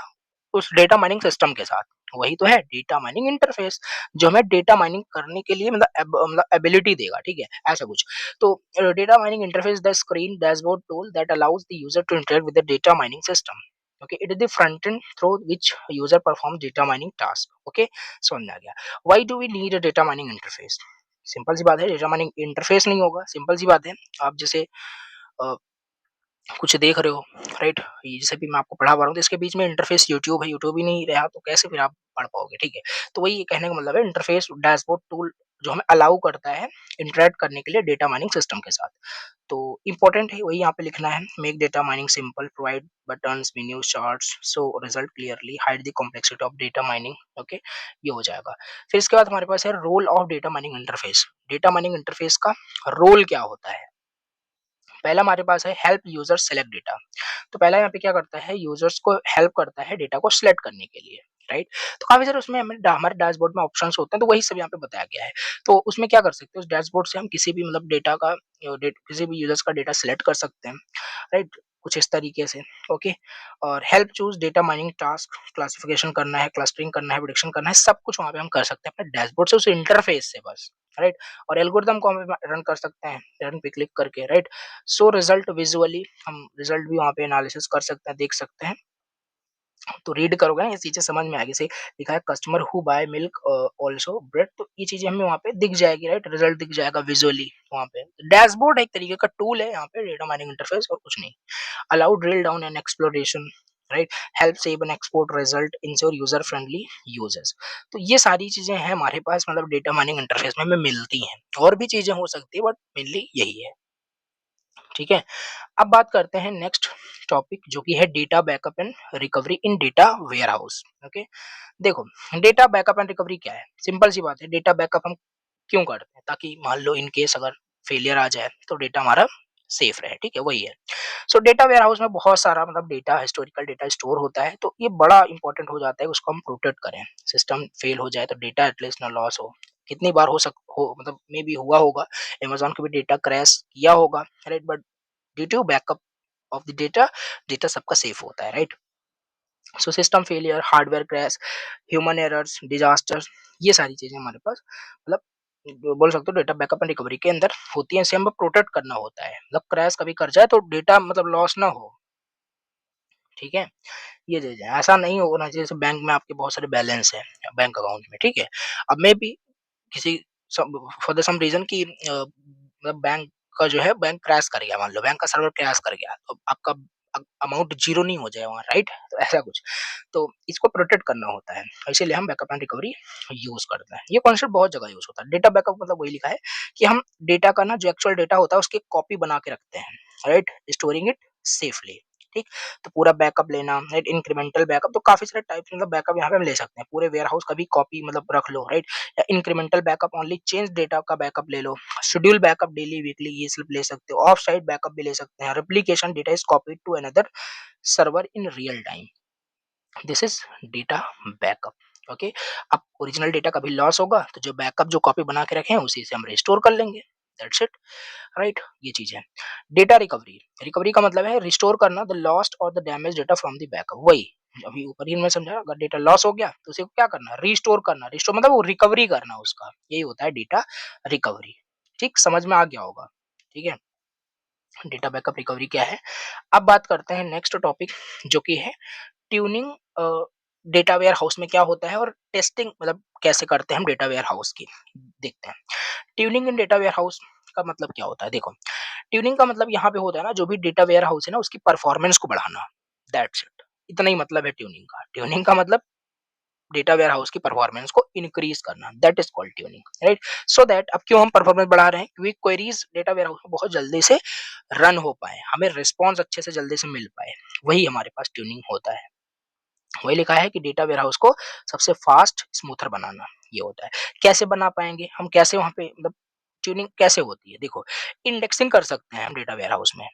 उस डेटा माइनिंग सिस्टम के साथ। वही तो है डेटा माइनिंग इंटरफेस, जो हमें डेटा माइनिंग करने के लिए मतलब एबिलिटी देगा, ठीक है? ऐसा कुछ। तो data mining interface the screen dashboard tool that allows the user to interact with the data mining system, okay? It is the front end through which user perform data mining task, okay? समझ में आ गया। Why do we need a data mining interface? Simple सी बात है, data mining interface नहीं होगा, simple सी बात है। आप जैसे अ, कुछ देख रहे हो, राइट? ये जैसे भी मैं आपको पढ़ा पा रहा हूँ, तो इसके बीच में इंटरफेस यूट्यूब है, यूट्यूब ही नहीं रहा तो कैसे फिर आप पढ़ पाओगे, ठीक है? तो वही कहने का मतलब है, इंटरफेस डैशबोर्ड टूल जो हमें अलाउ करता है इंटरेक्ट करने के लिए डेटा माइनिंग सिस्टम के साथ। तो इंपॉर्टेंट है, वही यहाँ पे लिखना है। Make data mining simple, provide buttons, menus, charts, show result clearly, hide the complexity of data mining, okay? ये हो जाएगा। फिर इसके बाद हमारे पास है role of data mining interface. Data mining interface का रोल क्या होता है? पहला हमारे पास है हेल्प यूजर सेलेक्ट डेटा। तो पहला यहाँ पे क्या करता है, यूजर्स को हेल्प करता है डेटा को सिलेक्ट करने के लिए, राइट? तो काफी सारे उसमें हमारे डैशबोर्ड में ऑप्शंस होते हैं, तो वही सब यहाँ पे बताया गया है। तो उसमें क्या कर सकते हैं, उस डैशबोर्ड से हम किसी भी मतलब डेटा का किसी भी यूजर्स का डेटा सिलेक्ट कर सकते हैं, राइट? कुछ इस तरीके से, ओके? और help choose data mining task, classification करना है, क्लस्टरिंग करना है, प्रेडिक्शन करना है, सब कुछ वहाँ पे हम कर सकते हैं अपने डैशबोर्ड से, उस इंटरफेस से बस, राइट? और एल्गोरिदम को हम रन कर सकते हैं, रन पे क्लिक करके, राइट? सो रिजल्ट विजुअली, हम रिजल्ट भी वहाँ पे एनालिसिस कर सकते हैं, देख सकते हैं। तो रीड करोगे ना, ये चीजें समझ में आएगी। जैसे लिखा है customer who buy milk also bread, तो ये चीजें हमें वहाँ पे दिख जाएगी, राइट? रिजल्ट दिख जाएगा विजुअली वहाँ पे। डैशबोर्ड एक तरीके का टूल है यहाँ पे, डेटा माइनिंग इंटरफेस और कुछ नहीं। Allow drill down and exploration, right? Help save and export result, ensure user friendly users. तो ये सारी चीजें हैं हमारे पास, मतलब डेटा माइनिंग इंटरफेस में हमें मिलती हैं। और भी चीजें हो सकती है बट मेनली यही है, ठीक है? अब बात करते हैं नेक्स्ट टॉपिक, जो कि है data backup and recovery in data warehouse, okay? देखो, डेटा बैकअप एंड रिकवरी क्या है? सिंपल सी बात है, डेटा बैकअप हम क्यों करते हैं? ताकि मान लो इन केस अगर फेलियर आ जाए तो डेटा हमारा सेफ रहे, ठीक है? वही है। सो डेटा वेयरहाउस में बहुत सारा मतलब डेटा, हिस्टोरिकल डेटा स्टोर होता है, तो ये बड़ा इंपॉर्टेंट हो जाता है, उसको हम प्रोटेक्ट करें। सिस्टम फेल हो जाए तो डेटा एटलीस्ट ना लॉस हो। कितनी बार हो मतलब मे बी हुआ होगा, अमेज़न को भी डेटा क्रैश किया होगा, राइट? But due to backup of the data, data सबका सेफ होता है, राइट? So system failure, hardware crash, human errors, disasters, ये सारी चीजें हमारे पास मतलब बोल सकते हो डेटा बैकअप एंड रिकवरी के अंदर होती है। इसे हमें प्रोटेक्ट करना होता है, मतलब क्रैश कभी कर जाए तो डेटा मतलब लॉस ना हो, ठीक है? ये चीजें ऐसा नहीं होना चाहिए जैसे बैंक में आपके बहुत सारे बैलेंस है बैंक अकाउंट में, ठीक है? अब मे बी किसी फॉर द सम रीजन की मतलब बैंक का जो है बैंक क्रैश कर गया, मान लो बैंक का सर्वर क्रैश कर गया, तो आपका अमाउंट जीरो नहीं हो जाए वहाँ, राइट? तो ऐसा कुछ, तो इसको प्रोटेक्ट करना होता है, इसीलिए हम बैकअप एंड रिकवरी यूज करते हैं। ये कॉन्सेप्ट बहुत जगह यूज होता है। डेटा बैकअप मतलब वही लिखा है कि हम डेटा का ना जो एक्चुअल डेटा होता है उसकी कॉपी बना के रखते हैं, राइट? स्टोरिंग इट सेफली, ठीक? तो पूरा बैकअप लेना, राइट? इंक्रीमेंटल बैकअप, तो काफ़ी सारे टाइप्स मतलब बैकअप यहाँ पे हम ले सकते हैं। पूरे वेयरहाउस का भी कॉपी मतलब रख लो, राइट? या incremental backup only change data का बैकअप ले लो। शेड्यूल बैकअप डेली, वीकली ये सब ले सकते हो। ऑफ साइट बैकअप भी ले सकते हैं। Replication data is copied to another server in real time. This is data backup. Okay, अब ओरिजिनल डेटा कभी लॉस होगा तो जो बैकअप जो कॉपी बना के रखे हैं उसी से हम रिस्टोर कर लेंगे। That's it, right? ये चीज है। डेटा रिकवरी, रिकवरी का मतलब है रिस्टोर करना द लॉस्ट और the damage data from the backup. वही अभी ऊपर ही मैं समझा, अगर डेटा लॉस हो गया तो उसे क्या करना, रिस्टोर करना। रिस्टोर मतलब वो रिकवरी करना उसका, यही होता है डेटा रिकवरी। ठीक, समझ में आ गया होगा? ठीक है, डेटा बैकअप रिकवरी क्या है। अब बात करते हैं नेक्स्ट टॉपिक, जो कि है ट्यूनिंग। डेटा वेयर हाउस में क्या होता है और टेस्टिंग मतलब कैसे करते हैं हम डेटा वेयर हाउस की, देखते हैं। Tuning in data warehouse का मतलब क्या होता है, देखो। ट्यूनिंग का मतलब यहाँ पे होता है ना, जो भी डेटा वेयर हाउस है ना उसकी परफॉर्मेंस को बढ़ाना। दैट्स इट, इतना ही मतलब है ट्यूनिंग का। ट्यूनिंग का मतलब डेटा वेयर हाउस की परफॉर्मेंस को इंक्रीज करना, that is called tuning, right? So that, अब क्यों हम परफॉर्मेंस बढ़ा रहे हैं, क्योंकि क्वेरीज डेटा वेयर हाउस में बहुत जल्दी से रन हो पाए, हमें रिस्पॉन्स अच्छे से जल्दी से मिल पाए, वही हमारे पास ट्यूनिंग होता है। वही लिखा है कि डेटा वेयरहाउस को सबसे फास्ट स्मूथर बनाना, ये होता है। कैसे बना पाएंगे हम, कैसे वहां पे मतलब ट्यूनिंग कैसे होती है, देखो। इंडेक्सिंग कर सकते हैं हम डेटा वेयरहाउस में।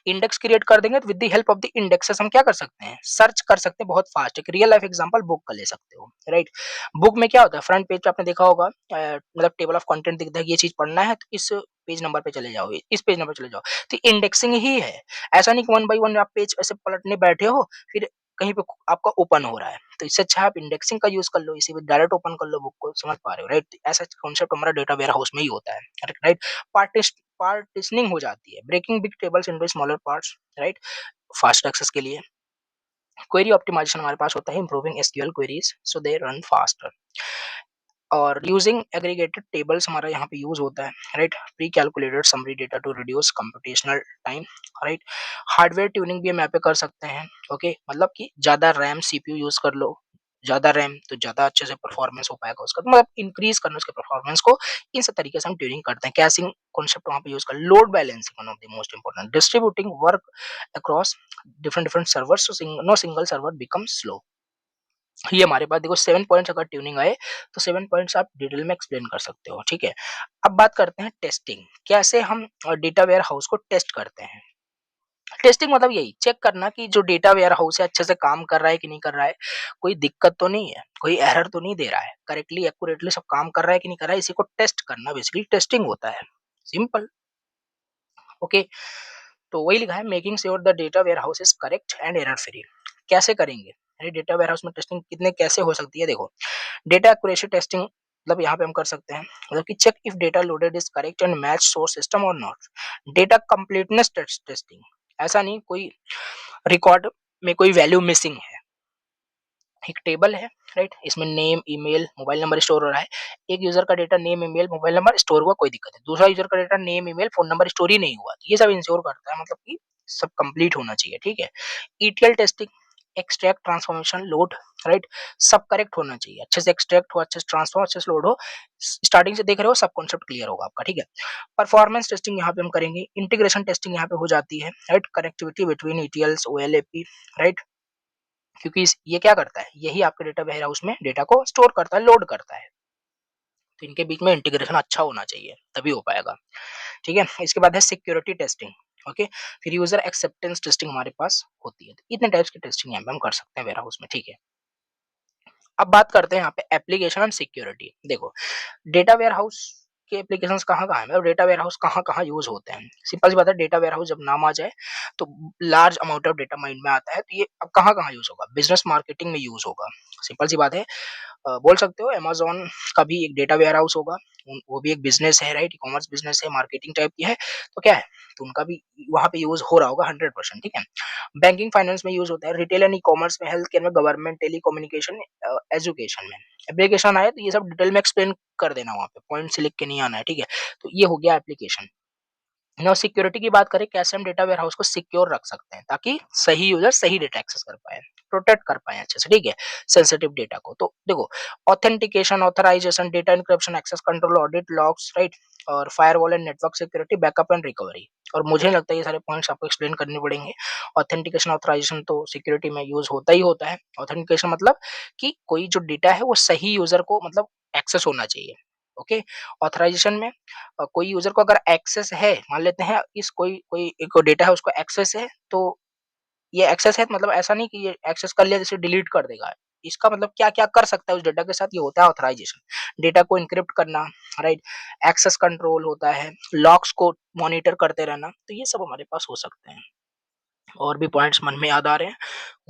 इंडेक्स क्रिएट कर देंगे तो with the help of the indexes हम क्या कर सकते हैं, सर्च कर सकते हैं बहुत फास्ट। एक रियल लाइफ एग्जांपल बुक का ले सकते हो, राइट? बुक में क्या होता है, फ्रंट पेज पे आपने देखा होगा, मतलब टेबल ऑफ कंटेंट दिखता है, ये चीज पढ़ना है तो इस पेज नंबर पे चले जाओ, इस पेज नंबर चले जाओ। तो इंडेक्सिंग ही है। ऐसा नहीं कि वन बाय वन आप पेज ऐसे पलटने बैठे हो फिर कहीं पे आपका ओपन हो रहा है, तो इससे अच्छा आप इंडेक्सिंग का यूज कर लो, इसी में डायरेक्ट ओपन कर लो बुक को, समझ पा रहे हो, राइट? ऐसा कॉन्सेप्ट हमारा डेटा वेयर हाउस में ही होता है, राइट? पार्टिशनिंग हो जाती है, breaking big tables into smaller parts, right? Fast access के लिए। क्वेरी ऑप्टिमाइजेशन हमारे पास होता है, improving SQL queries so they run faster. और यूजिंग एग्रीगेटेड टेबल्स हमारा यहाँ पे यूज होता है, right? Pre calculated summary data to reduce computational time, right? Hardware tuning भी हम यहाँ पे कर सकते हैं। ओके, मतलब कि ज्यादा रैम सीपीयू यूज कर लो, ज्यादा रैम तो ज्यादा अच्छे से परफॉर्मेंस हो पाएगा उसका, तो मतलब इंक्रीज करना उसके परफॉर्मेंस को। इन सब तरीके से हम ट्यूनिंग करते हैं। कैसिंग कॉन्सेप्ट वहाँ पे यूज कर, load balancing one of the most important, distributing work across different different servers, no single server become slow. ये हमारे पास देखो 7 पॉइंट्स अगर ट्यूनिंग आए तो 7 पॉइंट्स आप डिटेल में एक्सप्लेन कर सकते हो, ठीक है? अब बात करते हैं टेस्टिंग, कैसे हम डेटा वेयर हाउस को टेस्ट करते हैं। टेस्टिंग मतलब यही चेक करना कि जो डेटा वेयर हाउस है अच्छे से काम कर रहा है कि नहीं कर रहा है, कोई दिक्कत तो नहीं है, कोई एरर तो नहीं दे रहा है, करेक्टली एक्यूरेटली सब काम कर रहा है कि नहीं कर रहा है, इसी को टेस्ट करना बेसिकली टेस्टिंग होता है। सिंपल। ओके, तो वही लिखा है, making sure the data warehouse is correct and error free. कैसे करेंगे, अरे डेटा वेयर हाउस में टेस्टिंग कितने कैसे हो सकती है, देखो। डेटा एक्यूरेसी टेस्टिंग मतलब यहाँ पे हम कर सकते हैं, मतलब कि check if data loaded is correct and match source system और नॉट। डेटा कंप्लीटनेस टेस्टिंग, ऐसा नहीं कोई रिकॉर्ड में कोई वैल्यू मिसिंग है। एक टेबल है, राइट? इसमें name, email, mobile number store हो रहा है। एक यूजर का data name, email, mobile number store हुआ, कोई दिक्कत है। दूसरा यूजर का data name, email, phone number store ही नहीं हुआ, तो ये सब इंश्योर करता है, मतलब कि सब कंप्लीट होना चाहिए, ठीक है? ETL testing, extract, transformation, load, right? सब करेक्ट होना चाहिए, अच्छे से एक्सट्रैक्ट हो, अच्छे से ट्रांसफॉर्म, अच्छे से लोड हो। स्टार्टिंग से देख रहे हो, सब कॉन्सेप्ट क्लियर होगा आपका, ठीक है? परफॉर्मेंस टेस्टिंग यहाँ पे हम करेंगे। इंटीग्रेशन टेस्टिंग यहाँ पे हो जाती है, right? Connectivity between ETLs, OLAP, right? क्योंकि ये क्या करता है, यही आपके डेटा वेयर हाउस में डेटा को स्टोर करता है, लोड करता है। तो इनके बीच में इंटीग्रेशन अच्छा होना चाहिए, तभी हो पाएगा, ठीक है? इसके बाद है सिक्योरिटी टेस्टिंग। ओके, फिर यूजर एक्सेप्टेंस टेस्टिंग हमारे पास होती है। तो इतने टाइप्स की टेस्टिंग यहाँ पे हम कर सकते हैं वेयर हाउस में, ठीक है? अब बात करते हैं यहाँ पे एप्लीकेशन एंड सिक्योरिटी। देखो, डेटा वेयर हाउस के एप्लीकेशंस कहाँ-कहाँ हैं, मतलब डेटा वेयर हाउस कहाँ-कहाँ यूज़ होते हैं। सिंपल सी बात है, डेटा वेयर हाउस जब नाम आ जाए तो large amount of data mind में आता है, तो ये अब कहाँ-कहाँ यूज़ होगा, बिज़नेस मार्केटिंग में यूज़ होगा। सिंपल सी बात है, बोल सकते हो अमेज़न का भी एक डेटा वेयर हाउस होगा, वो भी एक बिज़नेस है, राइट? ई-कॉमर्स बिज़नेस है, मार्केटिंग टाइप की है, तो क्या है, तो उनका भी वहाँ पे यूज़ हो रहा होगा 100%, ठीक है? बैंकिंग फाइनेंस में यूज़ होता है, रिटेल एंड ई-कॉमर्स में, हेल्थ केयर में, गवर्नमेंट, टेलीकम्युनिकेशन, एजुकेशन में। एप्लीकेशन आए तो ये सब डिटेल में एक्सप्लेन कर देना वहाँ पे, पॉइंट से लिख के नहीं आना है, ठीक है? तो ये हो गया एप्लीकेशन। नाउ सिक्योरिटी की बात करें, कैसे हम डेटा वेयर हाउस को सिक्योर रख सकते हैं ताकि सही यूजर सही डेटा एक्सेस कर पाए, प्रोटेक्ट कर पाए अच्छे से, ठीक है? सेंसिटिव डेटा को। तो देखो, authentication, authorization, data encryption, access control, audit, logs, right? और firewall and network security, backup and recovery. और मुझे लगता है ये सारे पॉइंट्स आपको एक्सप्लेन करने पड़ेंगे। ऑथेंटिकेशन ऑथराइजेशन तो सिक्योरिटी में यूज़ होता ही होता है। ऑथेंटिकेशन मतलब कि कोई जो डेटा है वो सही यूज़र को मतलब एक्सेस होना चाहिए। ओके? ऑथराइजेशन में कोई यूज़र को अगर एक्सेस है, मान लेते हैं इस कोई कोई एक डेटा है उसको एक्सेस है, तो ये एक्सेस है मतलब ऐसा नहीं कि ये एक्सेस कर लिया जैसे डिलीट कर देगा। इसका मतलब क्या-क्या कर सकता है उस डेटा के साथ, ये होता है ऑथराइजेशन। डेटा को एन्क्रिप्ट करना, राइट? एक्सेस कंट्रोल होता है, लॉग्स को मॉनिटर करते रहना, तो ये सब हमारे पास हो सकते हैं। और भी पॉइंट्स मन में याद आ रहे हैं,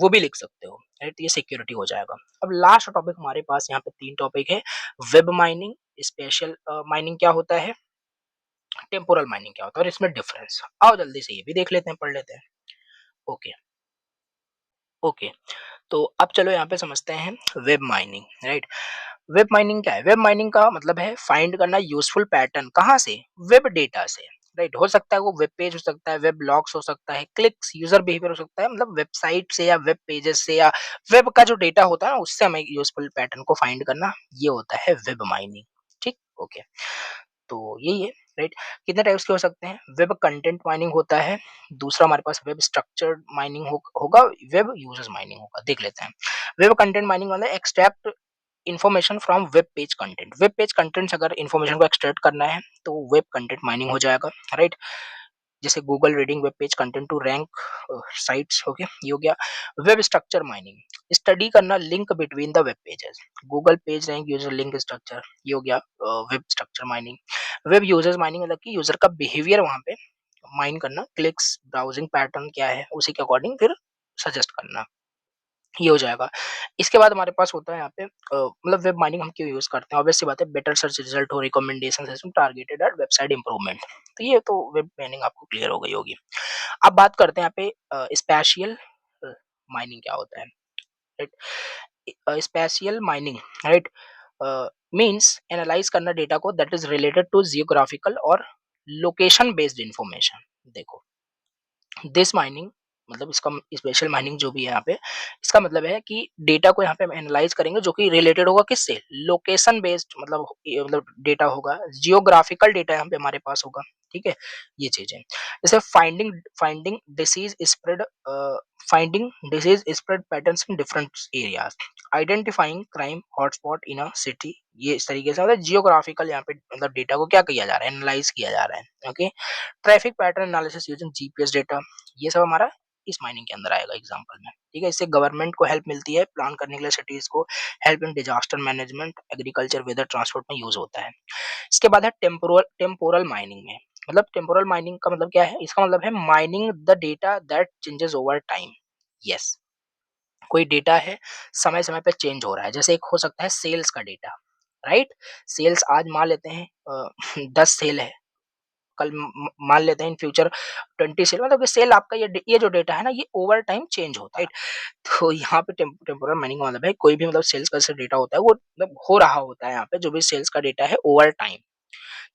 वो भी लिख सकते हो, राइट? ये सिक्योरिटी हो जाएगा। अब लास्ट टॉपिक हमारे पास यहाँ पे 3 टॉपिक है, वेब माइनिंग, स्पेशल माइनिंग क्या होता है, टेम्पोरल माइनिंग क्या होता है और इसमें डिफरेंस। आओ जल्दी से ये भी देख लेते हैं, पढ़ लेते हैं। Okay, okay. तो अब चलो यहाँ पे समझते हैं web mining, right? Web mining क्या है? वेब माइनिंग का मतलब है फाइंड करना यूजफुल पैटर्न, कहाँ से? वेब डेटा से, राइट? हो सकता है वो वेब पेज हो सकता है, वेब लॉग्स हो सकता है, क्लिक्स, यूजर बिहेवियर हो सकता है, मतलब वेबसाइट से या वेब पेजेस से या वेब का जो डेटा होता है ना उससे हमें यूजफुल पैटर्न को फाइंड करना, ये होता है वेब माइनिंग। ठीक, ओके। तो यही है, राइट? कितने टाइप्स के हो सकते हैं? वेब कंटेंट माइनिंग होता है, दूसरा हमारे पास वेब स्ट्रक्चर्ड माइनिंग होगा, वेब यूजर्स माइनिंग होगा। देख लेते हैं। वेब कंटेंट माइनिंग मतलब extract information from web page content. Web page content से अगर इन्फॉर्मेशन को एक्सट्रैक्ट करना है तो वेब कंटेंट माइनिंग हो जाएगा, राइट? जैसे Google reading web page content to rank sites, okay, ये हो गया। वेब स्ट्रक्चर माइनिंग, स्टडी करना link between the web pages, Google page rank user link structure, ये हो गया web structure mining. Web users mining मतलब कि यूजर का बिहेवियर वहां पे माइन करना, क्लिक्स, ब्राउजिंग पैटर्न क्या है उसी के अकॉर्डिंग फिर सजेस्ट करना, ये हो जाएगा। इसके बाद हमारे पास होता है यहाँ पे मतलब वेब माइनिंग हम क्यों यूज़ करते हैं? ऑब्वियस सी बात है, बेटर सर्च रिजल्ट हो, recommendation system targeted eight website improvement. तो ये तो वेब माइनिंग आपको क्लियर हो गई होगी। अब बात करते हैं यहाँ पे स्पेशियल माइनिंग क्या होता है, right? Spatial mining, right, means analyse करना डेटा को that is related to geographical और लोकेशन बेस्ड इंफॉर्मेशन। देखो, दिस माइनिंग मतलब इसका स्पेशल माइनिंग जो भी है यहाँ पे, इसका मतलब है कि डेटा को यहाँ पे हम एनालाइज करेंगे जो कि रिलेटेड होगा किससे, लोकेशन बेस्ड, मतलब ये मतलब डेटा होगा, जियोग्राफिकल डेटा यहाँ पे हमारे पास होगा। ठीक है, ये चीजें जैसे finding finding disease spread, finding disease spread patterns in different areas, identifying crime hotspot in a city, ये इस तरीके से मतलब जियोग्राफिकल यहाँ पे मतलब डेटा को क्या किया जा रहा है, एनालाइज किया जा रहा है। Okay, traffic pattern analysis using GPS data, ये सब हमारा इस माइनिंग के अंदर आएगा एग्जांपल में। ठीक है, इससे गवर्नमेंट को हेल्प मिलती है प्लान करने के लिए, सिटीज को help in disaster management, agriculture, weather, transport में यूज होता है। इसके बाद है टेम्पोरल टेम्पोरल माइनिंग में, मतलब टेम्पोरल माइनिंग का मतलब क्या है, इसका मतलब है mining the data that changes over time. Yes, कोई डेटा है समय समय पे चेंज हो रहा है, जैसे एक हो सकता है सेल्स का डेटा, राइट? सेल्स आज मान लेते हैं 10 सेल है, कल मान लेते हैं इन फ्यूचर 20 सेल, मतलब कि सेल आपका ये जो डेटा है ना ये ओवर टाइम चेंज होता है, राइट? तो यहाँ पे टेम्पोरल माइनिंग का मतलब है कोई भी मतलब सेल्स का जैसे डेटा होता है वो मतलब हो रहा होता है यहाँ पे, जो भी सेल्स का डेटा है ओवर टाइम।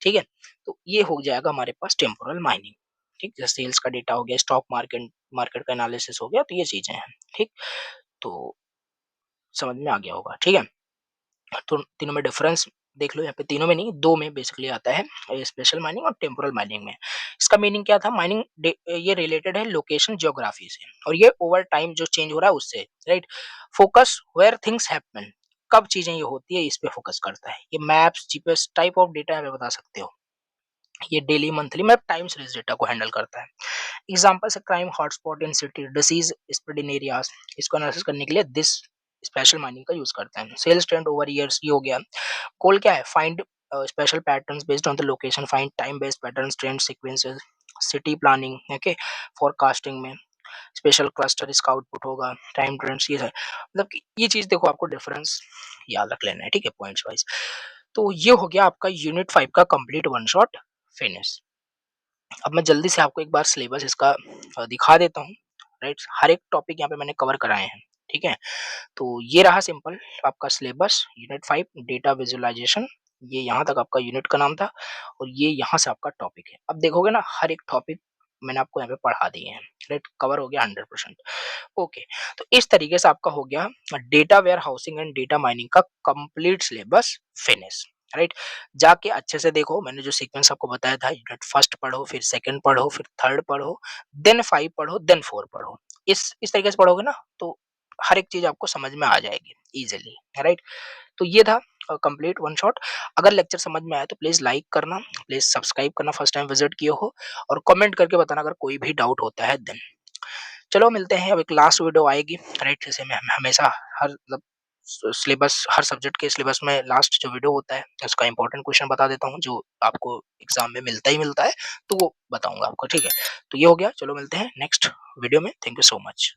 ठीक है, तो ये हो जाएगा हमारे पास टेम्पोरल माइनिंग। ठीक, जैसे सेल्स का डेटा हो गया, स्टॉक मार्केट मार्केट का एनालिसिस हो गया, तो ये चीजें हैं। ठीक, तो समझ में आ गया होगा। ठीक है, तो तीनों में डिफरेंस देख लो, यहाँ पे तीनों में नहीं, दो में बेसिकली आता है, स्पेशल माइनिंग और टेम्पोरल माइनिंग में। इसका मीनिंग क्या था, माइनिंग ये रिलेटेड है लोकेशन ज्योग्राफी से, और ये ओवर टाइम जो चेंज हो रहा है उससे, right? Focus where things happen, कब चीजें ये होती है इस पे फोकस करता है। ये maps, GPS type of data हमें बता सकते हो। ये daily monthly map time series data को हैंडल करता है। एग्जांपल्स है crime hotspot in city, disease spread in areas, इसको एनालिसिस करने के लिए दिस स्पेशल माइनिंग का यूज करते हैं। सेल्स ट्रेंड ओवर ईयर्स, ये हो गया। गोल क्या है, find special patterns based on the location, find time based patterns, trend sequences, city planning, okay, forecasting में स्पेशल क्लस्टर इसका आउटपुट होगा, टाइम ट्रेंड्स, ये है मतलब कि ये चीज देखो आपको डिफरेंस याद रख लेना है। ठीक है, पॉइंट्स वाइज। तो ये हो गया आपका यूनिट 5 का कंप्लीट वन शॉट फिनिश। अब मैं जल्दी से आपको एक बार सिलेबस इसका दिखा देता हूँ, राइट? हर एक टॉपिक यहाँ पे मैंने कवर कराए हैं। ठीक है, तो ये रहा सिंपल आपका सिलेबस, यूनिट 5 डेटा विजुअलाइजेशन, ये यहाँ तक आपका यूनिट का नाम था, और ये यहाँ से आपका टॉपिक है। अब देखोगे ना हर एक टॉपिक मैंने आपको यहाँ पे पढ़ा दिए हैं, राइट? कवर हो गया 100%। ओके, तो इस तरीके से आपका हो गया data warehousing and data mining का कंप्लीट सिलेबस फिनिश। राइट? जाके अच्छे से देखो, मैंने जो सीक्वेंस आपको बताया था, यूनिट फर्स्ट पढ़ो, फिर सेकंड पढ़ो, फिर थर्ड पढ़ो, देन 5 पढ़ो, देन 4 पढ़ो। इस तरीके से पढ़ोगे ना तो हर एक चीज़ आपको समझ में आ जाएगी ईज़िली, राइट? तो ये था कंप्लीट वन शॉट। अगर लेक्चर समझ में आया तो प्लीज़ लाइक करना, प्लीज़ सब्सक्राइब करना फर्स्ट टाइम विज़िट किए हो, और कमेंट करके बताना अगर कोई भी डाउट होता है देन। चलो मिलते हैं, अब एक लास्ट वीडियो आएगी, राइट? जैसे मैं हमेशा हर मतलब सिलेबस, हर सब्जेक्ट के सिलेबस में लास्ट जो वीडियो होता है उसका इंपॉर्टेंट क्वेश्चन बता देता हूँ जो आपको एग्जाम में मिलता ही मिलता है, तो वो बताऊंगा आपको, ठीक है? तो ये हो गया, चलो मिलते हैं नेक्स्ट वीडियो में। Thank you so much.